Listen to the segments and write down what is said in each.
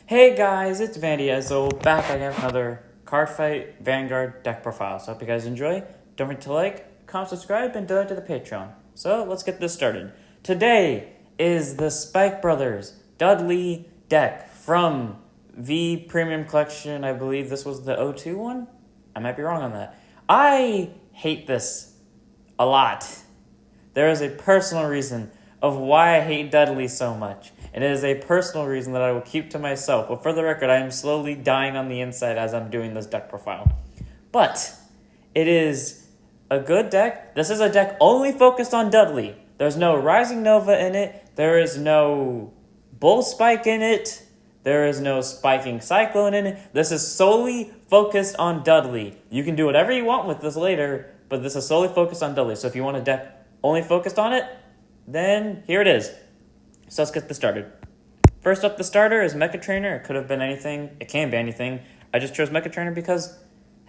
Hey guys, it's Vandy Ezel, back again with another Card Fight Vanguard deck profile. So I hope you guys enjoy. Don't forget to like, comment, subscribe, and donate to the Patreon. So let's get this started. Today is the Spike Brothers Dudley deck from the Premium Collection. I believe this was the 02 one? I might be wrong on that. I hate this a lot. There is a personal reason of why I hate Dudley so much. And it is a personal reason that I will keep to myself. But for the record, I am slowly dying on the inside as I'm doing this deck profile. But it is a good deck. This is a deck only focused on Dudley. There's no Rising Nova in it. There is no Bull Spike in it. There is no Spiking Cyclone in it. This is solely focused on Dudley. You can do whatever you want with this later, but this is solely focused on Dudley. So if you want a deck only focused on it, then here it is. So let's get this started. First up, the starter is Mecha Trainer. It could have been anything. It can be anything. I just chose Mecha Trainer because,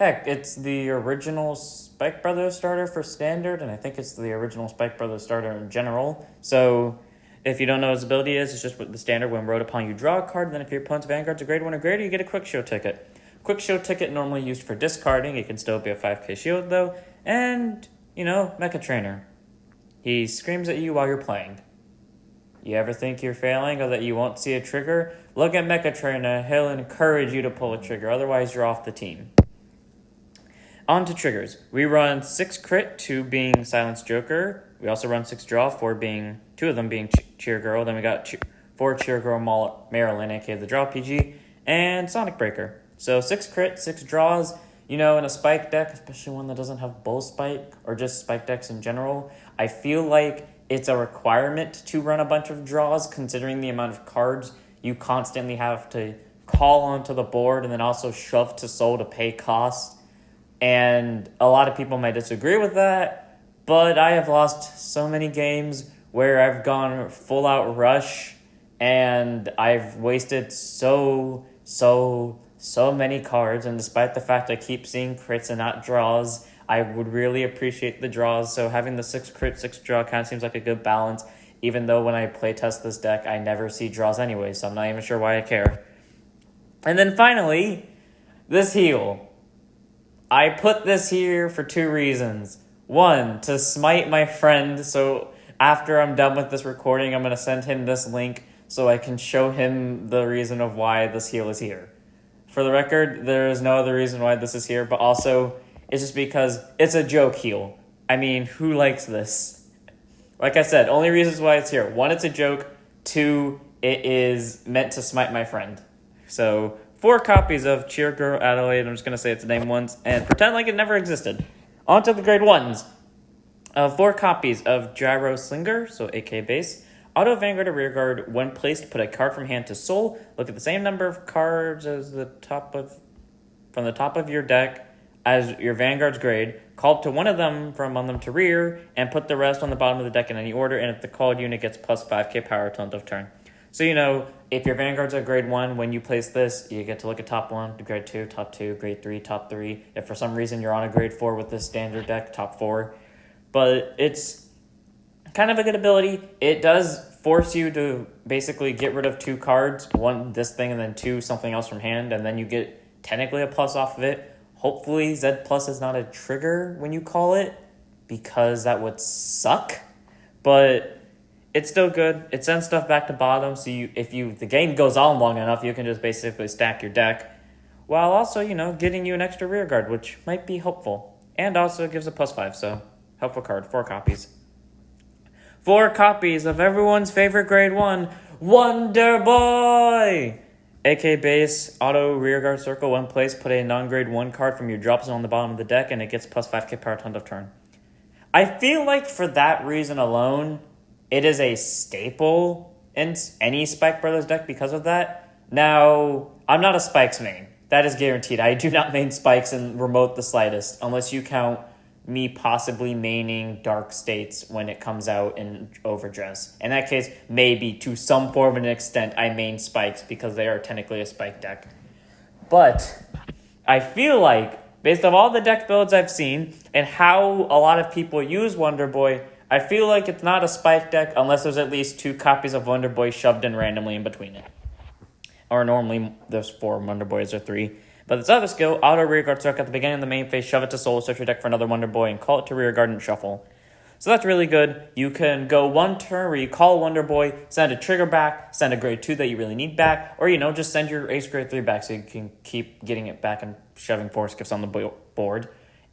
heck, it's the original Spike Brothers starter for Standard, and I think it's the original Spike Brothers starter in general. So if you don't know what his ability is, it's just the Standard. When wrote upon, you draw a card, and then if your opponent's Vanguard's a grade 1 or greater, you get a Quick Show ticket. Quick Show ticket normally used for discarding. It can still be a 5k shield, though. And, Mecha Trainer. He screams at you while you're playing. You ever think you're failing or that you won't see a trigger? Look at Mecha Trainer. He'll encourage you to pull a trigger. Otherwise, you're off the team. On to triggers. We run 6 crit, 2 being Silence Joker. We also run 6 draw, 2 of them being Cheer Girl. Then we got 4 Cheer Girl Marilyn, aka the Draw PG, and Sonic Breaker. So 6 crit, 6 draws. In a spike deck, especially one that doesn't have Bull Spike, or just spike decks in general, I feel like it's a requirement to run a bunch of draws, considering the amount of cards you constantly have to call onto the board and then also shove to soul to pay costs. And a lot of people might disagree with that, but I have lost so many games where I've gone full out rush and I've wasted so many cards, and despite the fact I keep seeing crits and not draws, I would really appreciate the draws. So having the 6 crit, 6 draw kind of seems like a good balance, even though when I play test this deck, I never see draws anyway, so I'm not even sure why I care. And then finally, this heal. I put this here for 2 reasons. 1, to smite my friend, so after I'm done with this recording, I'm going to send him this link so I can show him the reason of why this heal is here. For the record, there is no other reason why this is here, but also it's just because it's a joke heal. I mean, who likes this? Like I said, only reasons why it's here. 1, it's a joke. 2, it is meant to smite my friend. So 4 copies of Cheer Girl Adelaide. I'm just going to say its name once and pretend like it never existed. On to the grade 1s. 4 copies of Gyro Slinger, so AK base. Auto Vanguard or Rearguard, when placed, put a card from hand to soul. Look at the same number of cards as from the top of your deck as your Vanguard's grade. Call up to one of them from on them to rear, and put the rest on the bottom of the deck in any order, and if the called unit gets plus 5k power till end of turn. So, if your Vanguard's a grade 1, when you place this, you get to look at top 1, grade 2, top 2, grade 3, top 3. If for some reason you're on a grade 4 with this standard deck, top 4. But it's kind of a good ability. It does force you to basically get rid of 2 cards, 1 this thing and then 2 something else from hand, and then you get technically a plus off of it. Hopefully Z plus is not a trigger when you call it, because that would suck, but it's still good. It sends stuff back to bottom, so if the game goes on long enough, you can just basically stack your deck, while also, getting you an extra rear guard, which might be helpful, and also gives a plus 5, so helpful card. 4 copies. 4 copies of everyone's favorite grade 1, Wonder Boy! AK base, auto rearguard circle, when placed, put a non-grade 1 card from your drop zone on the bottom of the deck, and it gets plus 5k power till end of turn. I feel like for that reason alone, it is a staple in any Spike Brothers deck because of that. Now, I'm not a Spikes main. That is guaranteed. I do not main Spikes in remote the slightest, unless you count me possibly maining Dark States when it comes out in Overdress. In that case, maybe to some form of an extent, I main Spikes because they are technically a Spike deck. But I feel like, based on all the deck builds I've seen and how a lot of people use Wonder Boy, I feel like it's not a Spike deck unless there's at least 2 copies of Wonder Boy shoved in randomly in between it. or normally there's 4 Wonder Boys or 3. But this other skill, auto rearguard circle at the beginning of the main phase, shove it to soul, search your deck for another Wonder Boy, and call it to rearguard and shuffle. So that's really good. You can go one turn where you call Wonder Boy, send a trigger back, send a grade 2 that you really need back, or, just send your ace grade 3 back so you can keep getting it back and shoving 4 skips on the board.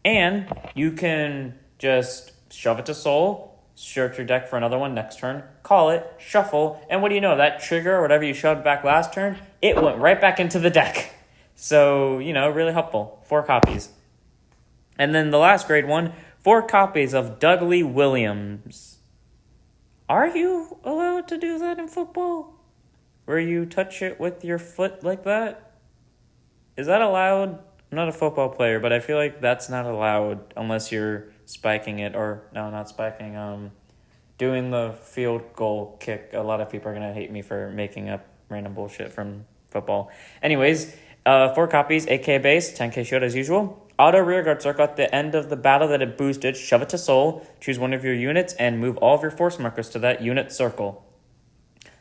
And you can just shove it to soul, search your deck for another one next turn, call it, shuffle, and what do you know? That trigger or whatever you shoved back last turn, it went right back into the deck. So, really helpful. 4 copies. And then the last grade 1, 4 copies of Dudley Williams. Are you allowed to do that in football? Where you touch it with your foot like that? Is that allowed? I'm not a football player, but I feel like that's not allowed unless you're spiking it, or no, not spiking, doing the field goal kick. A lot of people are going to hate me for making up random bullshit from football. Anyways, 4 copies, 8k base, 10k shield as usual. Auto rearguard circle at the end of the battle that it boosted, shove it to soul, choose one of your units, and move all of your force markers to that unit circle.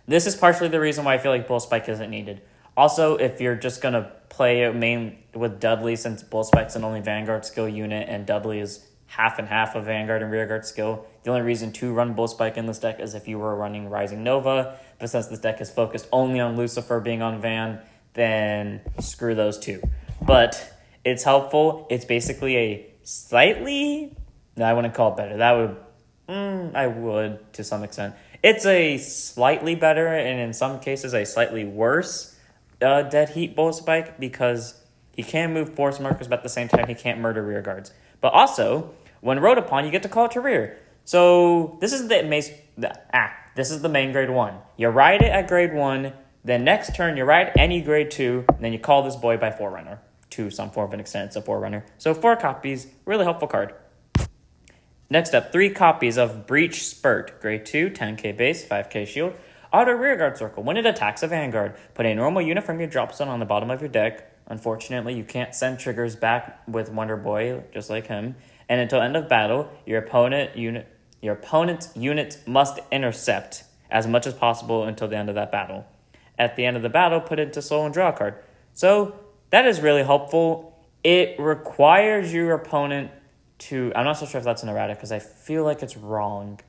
This is partially the reason why I feel like Bull Spike isn't needed. Also, if you're just going to play a main with Dudley, since Bull Spike's an only Vanguard skill unit, and Dudley is half and half of Vanguard and Rearguard skill, the only reason to run Bull Spike in this deck is if you were running Rising Nova, but since this deck is focused only on Lucifer being on Van, then screw those two. But it's helpful. It's basically a slightly... No, I wouldn't call it better. That would... I would, to some extent. It's a slightly better, and in some cases, a slightly worse Dead Heat Bull Spike, because he can move force markers, but at the same time, he can't murder rear guards. But also, when rode upon, you get to call it to rear. So, this is this is the main grade 1. You ride it at grade 1, then next turn, you ride any grade 2, and then you call this boy by Forerunner. To some form of an extent, it's a Forerunner. So 4 copies, really helpful card. Next up, 3 copies of Breach Spurt. Grade 2, 10k base, 5k shield. Auto rearguard circle. When it attacks a Vanguard, put a normal unit from your drop zone on the bottom of your deck. Unfortunately, you can't send triggers back with Wonder Boy, just like him. And until end of battle, your opponent's units must intercept as much as possible until the end of that battle. At the end of the battle, put it into soul and draw a card. So that is really helpful. It requires your opponent to... I'm not so sure if that's an errata because I feel like it's wrong.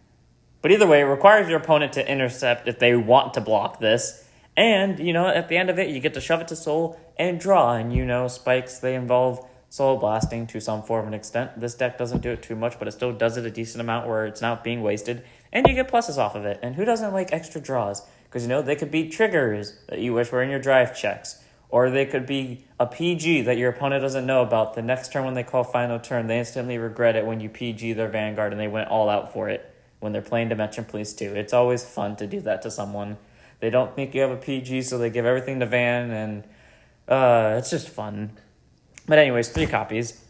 But either way, it requires your opponent to intercept if they want to block this. And, at the end of it, you get to shove it to soul and draw. And, spikes, they involve soul blasting to some form of an extent. This deck doesn't do it too much, but it still does it a decent amount where it's not being wasted. And you get pluses off of it. And who doesn't like extra draws? Because, they could be triggers that you wish were in your drive checks. Or they could be a PG that your opponent doesn't know about. The next turn when they call final turn, they instantly regret it when you PG their Vanguard and they went all out for it when they're playing Dimension Police 2. It's always fun to do that to someone. They don't think you have a PG, so they give everything to Van, and it's just fun. But anyways, 3 copies.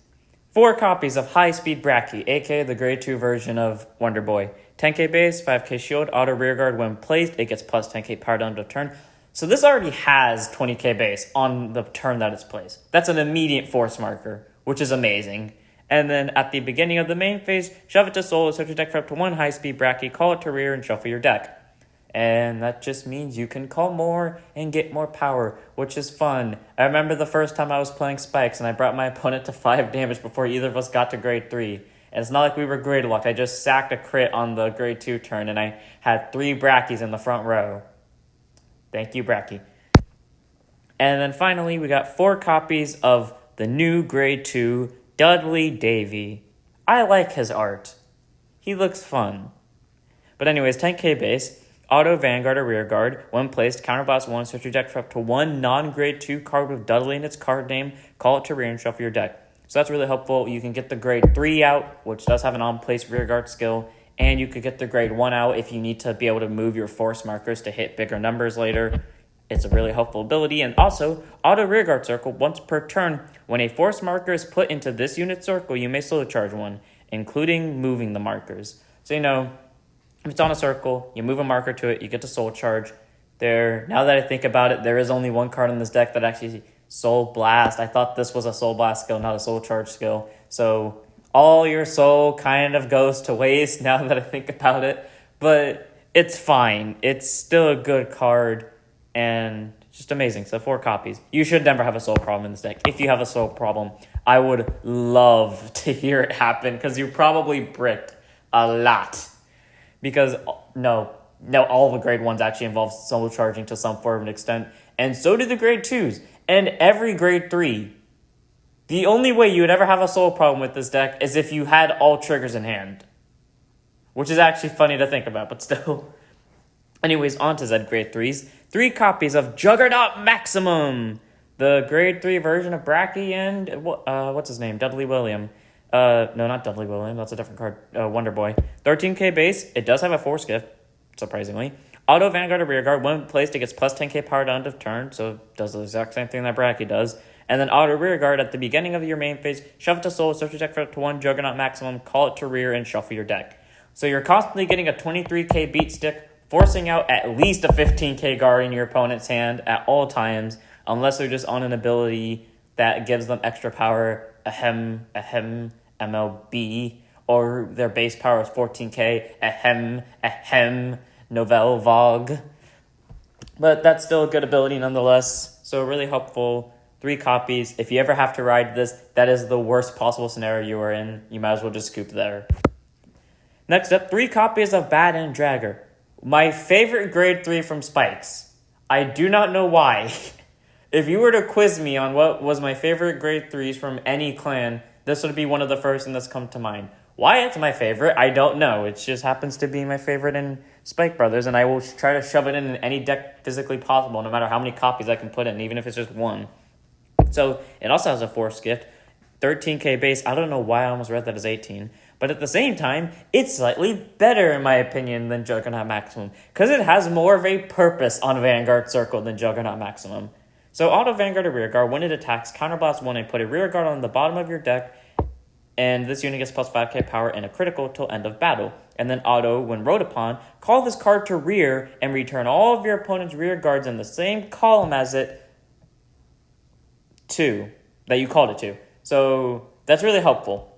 4 copies of High Speed Bracky, aka the grade 2 version of Wonder Boy. 10k base, 5k shield, auto rearguard. When placed, it gets plus 10k power down to turn. So this already has 20k base on the turn that it's placed. That's an immediate force marker, which is amazing. And then at the beginning of the main phase, shove it to soul, search your deck for up to 1 high-speed Bracky, call it to rear, and shuffle your deck. And that just means you can call more and get more power, which is fun. I remember the first time I was playing Spikes, and I brought my opponent to 5 damage before either of us got to grade 3. And it's not like we were grade locked. I just sacked a crit on the grade 2 turn, and I had 3 Brackies in the front row. Thank you, Bracky. And then finally, we got 4 copies of the new grade 2 Dudley Davey. I like his art. He looks fun. But anyways, 10k base, auto Vanguard or Rearguard. When placed, counterblast 1, search your deck for up to 1 non-grade 2 card with Dudley in its card name, call it to rear and shuffle your deck. So that's really helpful. You can get the grade 3 out, which does have an on-place Rearguard skill, and you could get the grade 1 out if you need to be able to move your force markers to hit bigger numbers later. It's a really helpful ability. And also, auto rearguard circle once per turn. When a force marker is put into this unit circle, you may solo charge 1, including moving the markers. So, if it's on a circle, you move a marker to it, you get to soul charge. Now that I think about it, there is only 1 card in this deck that actually soul blast. I thought this was a soul blast skill, not a soul charge skill. So all your soul kind of goes to waste now that I think about it. But it's fine. It's still a good card. And Just amazing. So 4 copies. You should never have a soul problem in this deck. If you have a soul problem, I would love to hear it happen because you probably bricked a lot. Because, no, all the grade 1s actually involve soul charging to some form of an extent. And so do the grade 2s. And every grade 3. The only way you would ever have a soul problem with this deck is if you had all triggers in hand. Which is actually funny to think about, but still. Anyways, on to Z grade 3s. 3 copies of Juggernaut Maximum. The grade 3 version of Bracky and, what's his name? Dudley William. No, not Dudley William. That's a different card. Wonder Boy. 13k base. It does have a Force Gift, surprisingly. Auto Vanguard or Rearguard. When placed, it gets plus 10k power to end of turn, so it does the exact same thing that Bracky does. And then Auto Rearguard at the beginning of your main phase. Shuffle to soul, search your deck for up to 1 Juggernaut Maximum, call it to rear, and shuffle your deck. So you're constantly getting a 23k beat stick, forcing out at least a 15k guard in your opponent's hand at all times, unless they're just on an ability that gives them extra power, MLB, or their base power is 14k, Novel Vogue. But that's still a good ability nonetheless, so really helpful. 3 copies. If you ever have to ride this, that is the worst possible scenario you are in. You might as well just scoop there. Next up, 3 copies of Bad and Dragger. My favorite grade 3 from Spikes. I do not know why. If you were to quiz me on what was my favorite grade 3s from any clan, this would be one of the first that's come to mind. Why it's my favorite, I don't know. It just happens to be my favorite in Spike Brothers, and I will try to shove it in any deck physically possible, no matter how many copies I can put in, even if it's just 1. So it also has a Force Gift, 13k base. I don't know why I almost read that as 18. But at the same time, it's slightly better, in my opinion, than Juggernaut Maximum, because it has more of a purpose on Vanguard Circle than Juggernaut Maximum. So Auto Vanguard or Rearguard, when it attacks, counterblast 1 and put a Rearguard on the bottom of your deck, and this unit gets plus 5k power and a critical till end of battle. And then Auto, when rode upon, call this card to rear and return all of your opponent's Rearguards in the same column as it to, that you called it to. So that's really helpful.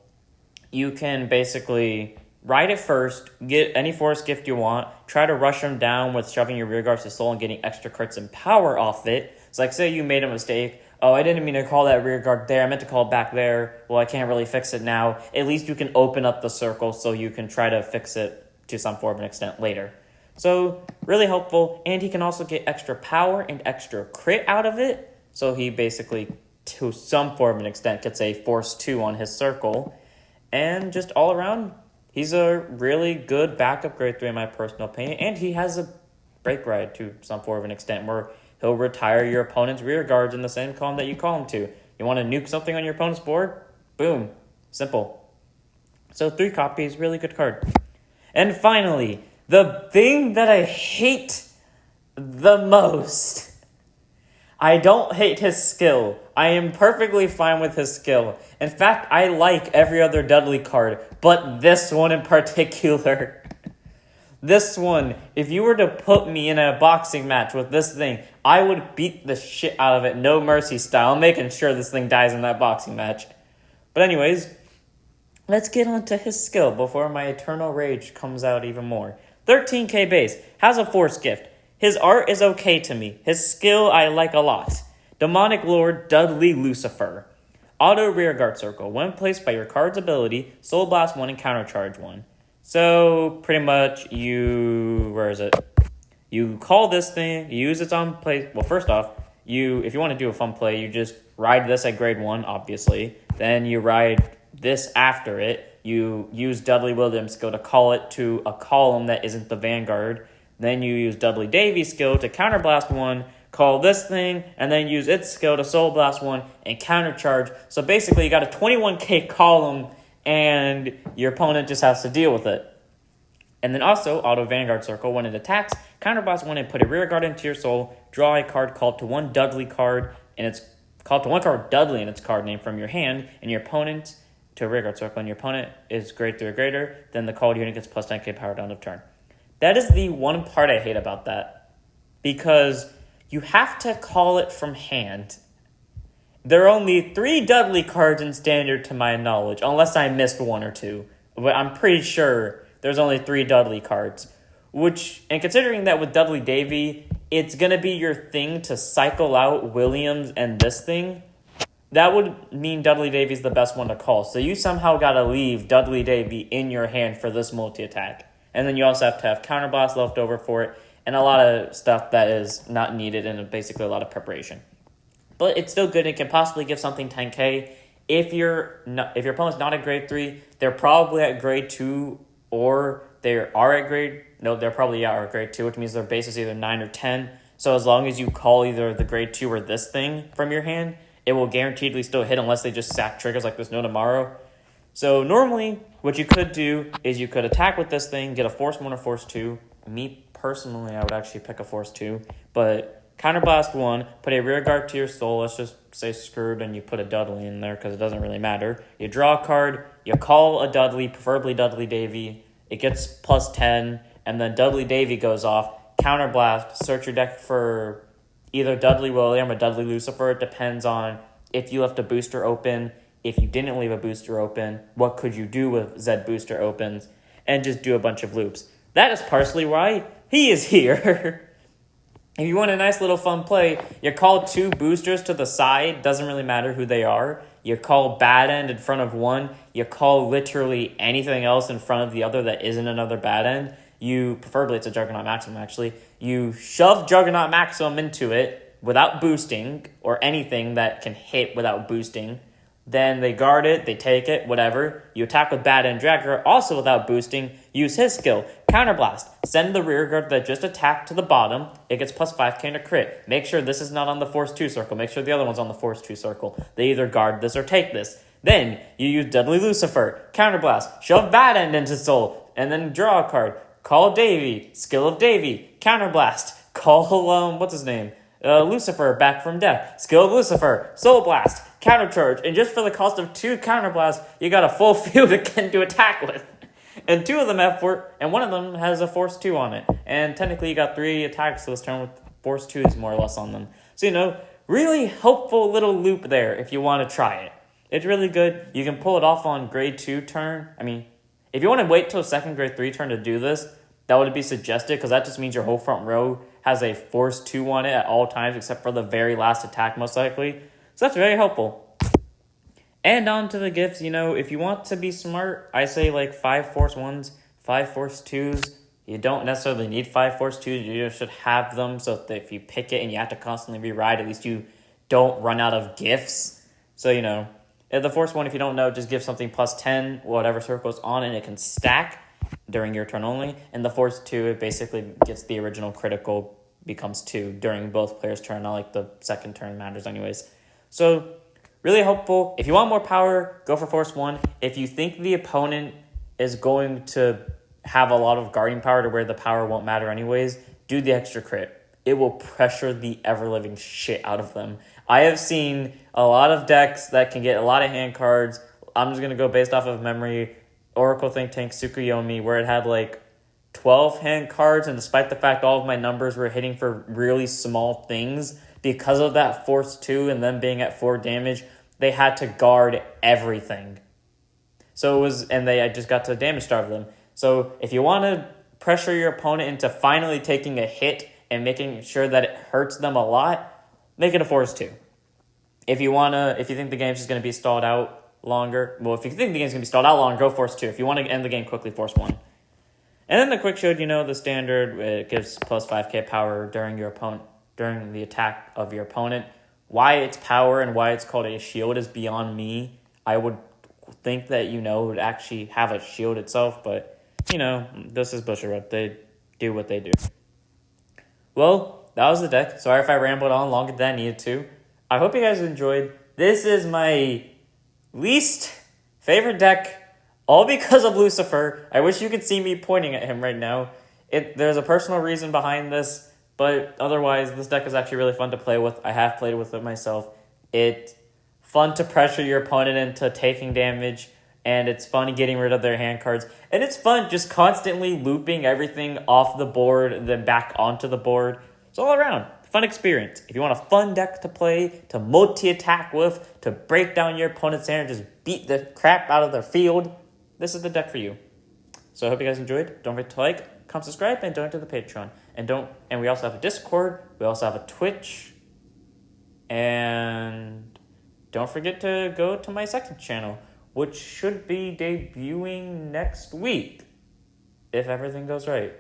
You can basically ride it first, get any Force Gift you want, try to rush them down with shoving your Rearguards to soul and getting extra crits and power off it. It's like, say you made a mistake. Oh, I didn't mean to call that Rearguard there. I meant to call it back there. Well, I can't really fix it now. At least you can open up the circle so you can try to fix it to some form of an extent later. So, really helpful. And he can also get extra power and extra crit out of it. So he basically, to some form of an extent, gets a Force 2 on his circle. And just all around, he's a really good backup grade 3 in my personal opinion. And he has a break ride to some form of an extent where he'll retire your opponent's Rearguards in the same column that you call him to. You want to nuke something on your opponent's board? Boom. Simple. So 3 copies, really good card. And finally, the thing that I hate the most. I don't hate his skill. I am perfectly fine with his skill. In fact, I like every other Dudley card, but this one in particular. This one, if you were to put me in a boxing match with this thing, I would beat the shit out of it, no mercy style, making sure this thing dies in that boxing match. But anyways, let's get on to his skill before my eternal rage comes out even more. 13k base, has a Force Gift. His art is okay to me. His skill I like a lot. Demonic Lord Dudley Lucifer. Auto Rearguard Circle. When placed by your card's ability, Soul Blast 1 and Countercharge 1. So, pretty much, where is it? You call this thing, you use its on play. Well, first off, if you want to do a fun play, you just ride this at grade 1, obviously. Then you ride this after it. You use Dudley William's skill to call it to a column that isn't the Vanguard. Then you use Dudley Davey's skill to counterblast 1, call this thing, and then use its skill to soul blast 1 and countercharge. So basically you got a 21k column and your opponent just has to deal with it. And then also Auto Vanguard Circle, when it attacks, counterblast 1 and put a Rearguard into your soul, draw a card called to 1 Dudley card, and it's called to 1 card Dudley in its card name from your hand, and your opponent to a Rearguard Circle, and your opponent is grade 3 or greater, then the called unit gets plus 10k power down of turn. That is the one part I hate about that, because you have to call it from hand. There are only 3 Dudley cards in Standard to my knowledge, unless I missed 1 or 2. But I'm pretty sure there's only 3 Dudley cards. And considering that with Dudley Davey, it's going to be your thing to cycle out Williams and this thing, that would mean Dudley Davey's the best one to call. So you somehow got to leave Dudley Davey in your hand for this multi-attack. And then you also have to have counterblast left over for it, and a lot of stuff that is not needed, and basically a lot of preparation. But it's still good. It can possibly give something 10k. If your opponent's not at grade 3, they're probably at grade 2, or they are at grade... No, they're probably at grade 2, which means their base is either 9 or 10. So as long as you call either the grade 2 or this thing from your hand, it will guaranteedly still hit unless they just sack triggers like there's no tomorrow. So normally, what you could do is you could attack with this thing, get a Force 1 or Force 2. Me, personally, I would actually pick a Force 2. But Counterblast 1, put a rear guard to your soul. Let's just say screwed, and you put a Dudley in there because it doesn't really matter. You draw a card, you call a Dudley, preferably Dudley Davey. It gets plus 10, and then Dudley Davey goes off. Counterblast, search your deck for either Dudley William or Dudley Lucifer. It depends on if you left a booster open. If you didn't leave a booster open, what could you do with Zed booster opens? And just do a bunch of loops. That is partially why he is here. If you want a nice little fun play, you call 2 boosters to the side. Doesn't really matter who they are. You call Bad End in front of one. You call literally anything else in front of the other that isn't another Bad End. Preferably it's a Juggernaut Maximum actually. You shove Juggernaut Maximum into it without boosting, or anything that can hit without boosting. Then they guard it, they take it, whatever. You attack with Bad End Dragger, also without boosting. Use his skill. Counterblast. Send the rear guard that just attacked to the bottom. It gets plus 5k to crit. Make sure this is not on the Force 2 circle. Make sure the other one's on the Force 2 circle. They either guard this or take this. Then you use Dudley Lucifer. Counterblast. Shove Bad End into soul. And then draw a card. Call Davey. Skill of Davey. Counterblast. Call, what's his name? Lucifer back from death. Skill of Lucifer. Soul Blast. Countercharge, and just for the cost of 2 counterblasts, you got a full field again to attack with. And 2 of them have and one of them has a Force 2 on it. And technically you got 3 attacks this turn with Force 2s more or less on them. So, really helpful little loop there if you want to try it. It's really good. You can pull it off on grade 2 turn. I mean, if you want to wait till second grade 3 turn to do this, that would be suggested, because that just means your whole front row has a Force 2 on it at all times, except for the very last attack most likely. So that's very helpful. And on to the gifts, if you want to be smart, I say like 5 Force 1s, 5 Force 2s. You don't necessarily need 5 Force 2s, you just should have them so that if you pick it and you have to constantly re-ride, at least you don't run out of gifts. So, the Force 1, if you don't know, just give something plus 10, whatever circle's on it, and it can stack during your turn only. And the Force 2, it basically gets the original critical, becomes 2 during both players' turn, not like the second turn matters anyways. So, really helpful. If you want more power, go for Force 1. If you think the opponent is going to have a lot of guarding power to where the power won't matter anyways, do the extra crit. It will pressure the ever-living shit out of them. I have seen a lot of decks that can get a lot of hand cards. I'm just going to go based off of memory. Oracle Think Tank Tsukuyomi, where it had like 12 hand cards, and despite the fact all of my numbers were hitting for really small things, because of that Force 2 and them being at 4 damage, they had to guard everything. So I just got to damage starve them. So if you want to pressure your opponent into finally taking a hit and making sure that it hurts them a lot, make it a Force 2. If you think the game's just going to be stalled out longer, if you think the game's going to be stalled out longer, go Force 2. If you want to end the game quickly, Force 1. And then the quick showed, the standard, it gives plus 5k power during the attack of your opponent. Why it's power and why it's called a shield is beyond me. I would think that, it would actually have a shield itself, but, this is Busherud. They do what they do. Well, that was the deck. Sorry if I rambled on longer than I needed to. I hope you guys enjoyed. This is my least favorite deck, all because of Lucifer. I wish you could see me pointing at him right now. There's a personal reason behind this. But otherwise, this deck is actually really fun to play with. I have played with it myself. It's fun to pressure your opponent into taking damage, and it's fun getting rid of their hand cards. And it's fun just constantly looping everything off the board and then back onto the board. It's all around. Fun experience. If you want a fun deck to play, to multi-attack with, to break down your opponent's hand and just beat the crap out of their field, this is the deck for you. So I hope you guys enjoyed. Don't forget to like, comment, subscribe, and donate to the Patreon. And we also have a Discord. We also have a Twitch. And don't forget to go to my second channel, which should be debuting next week, if everything goes right.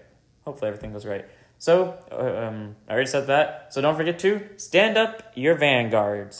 Hopefully everything goes right. So, I already said that. So don't forget to stand up your vanguards.